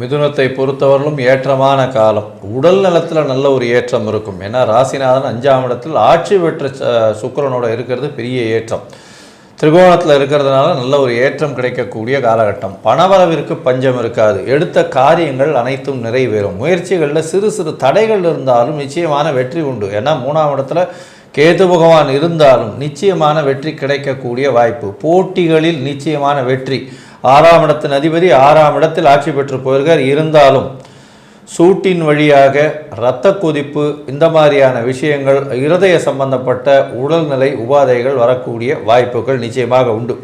மிதுனத்தை பொறுத்தவரையிலும் ஏற்றமான காலம். உடல் நலத்தில் நல்ல ஒரு ஏற்றம் இருக்கும். ஏன்னா ராசிநாதன் 5ஆம் இடத்தில் ஆட்சி பெற்ற சுக்கிரனோட இருக்கிறது பெரிய ஏற்றம். திரிகோணத்தில் இருக்கிறதுனால நல்ல ஒரு ஏற்றம் கிடைக்கக்கூடிய காலகட்டம். பணவரவிற்கு பஞ்சம் இருக்காது. எடுத்த காரியங்கள் அனைத்தும் நிறைவேறும். முயற்சிகளில் சிறு சிறு தடைகள் இருந்தாலும் நிச்சயமான வெற்றி உண்டு. ஏன்னா 3ஆம் இடத்துல கேது பகவான் இருந்தாலும் நிச்சயமான வெற்றி கிடைக்கக்கூடிய வாய்ப்பு. போட்டிகளில் நிச்சயமான வெற்றி. 6ஆம் இடத்தின் அதிபதி 6ஆம் இடத்தில் ஆட்சி பெற்று போயிருக்கார். இருந்தாலும் சூட்டின் வழியாக இரத்த கொதிப்பு இந்த மாதிரியான விஷயங்கள், இருதய சம்பந்தப்பட்ட உடல்நிலை உபாதைகள் வரக்கூடிய வாய்ப்புகள் நிச்சயமாக உண்டு.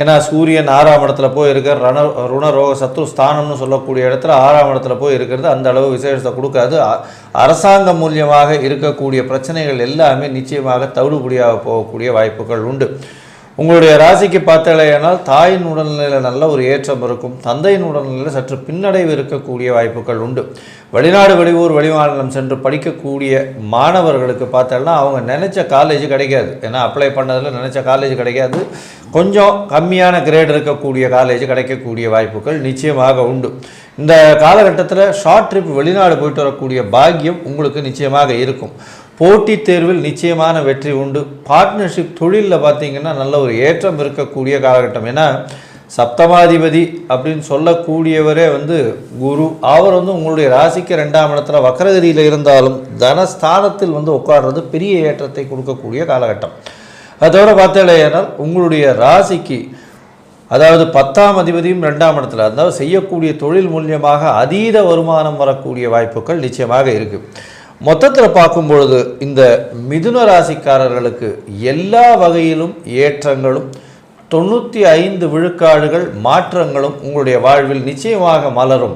ஏன்னா சூரியன் 6ஆம் இடத்துல போய் இருக்கிற ருணரோக சத்ரு ஸ்தானம்னு சொல்லக்கூடிய இடத்துல 6ஆம் இடத்துல போய் இருக்கிறது அந்த அளவு விசேஷத்தை கொடுக்காது. அரசாங்க மூலியமாக இருக்கக்கூடிய பிரச்சனைகள் எல்லாமே நிச்சயமாக தவிடுபடியாக போகக்கூடிய வாய்ப்புகள் உண்டு. உங்களுடைய ராசிக்கு பார்த்தாலேயானால் தாயின் உடல்நிலையில் நல்ல ஒரு ஏற்றம் இருக்கும். தந்தையின் உடல்நிலையில் சற்று பின்னடைவு இருக்கக்கூடிய வாய்ப்புகள் உண்டு. வெளிநாடு வெளியூர் வெளிமாநிலம் சென்று படிக்கக்கூடிய மாணவர்களுக்கு பார்த்தாலும் அவங்க நினச்ச காலேஜ் கிடைக்காது. ஏன்னா அப்ளை பண்ணதில் நினச்ச காலேஜ் கிடைக்காது. கொஞ்சம் கம்மியான கிரேட் இருக்கக்கூடிய காலேஜ் கிடைக்கக்கூடிய வாய்ப்புகள் நிச்சயமாக உண்டு. இந்த காலகட்டத்தில் ஷார்ட் ட்ரிப் வெளிநாடு போயிட்டு வரக்கூடிய பாக்கியம் உங்களுக்கு நிச்சயமாக இருக்கும். போட்டித் தேர்வில் நிச்சயமான வெற்றி உண்டு. பார்ட்னர்ஷிப் தொழிலில் பார்த்தீங்கன்னா நல்ல ஒரு ஏற்றம் இருக்கக்கூடிய காலகட்டம். ஏன்னா சப்தமாதிபதி அப்படின்னு சொல்லக்கூடியவரே குரு. அவர் உங்களுடைய ராசிக்கு 2ஆம் இடத்துல வக்ரகதியில் இருந்தாலும் தனஸ்தானத்தில் உட்கார்றது பெரிய ஏற்றத்தை கொடுக்கக்கூடிய காலகட்டம். அதோடு பார்த்தாலேயானால் உங்களுடைய ராசிக்கு அதாவது 10ஆம் அதிபதியும் 2ஆம் இடத்துல, அதாவது செய்யக்கூடிய தொழில் மூலியமாக அதீத வருமானம் வரக்கூடிய வாய்ப்புகள் நிச்சயமாக இருக்குது. மொத்தத்தில் பார்க்கும் பொழுது இந்த மிதுன ராசிக்காரர்களுக்கு எல்லா வகையிலும் ஏற்றங்களும் 95 விழுக்காடுகள் மாற்றங்களும் உங்களுடைய வாழ்வில் நிச்சயமாக மலரும்.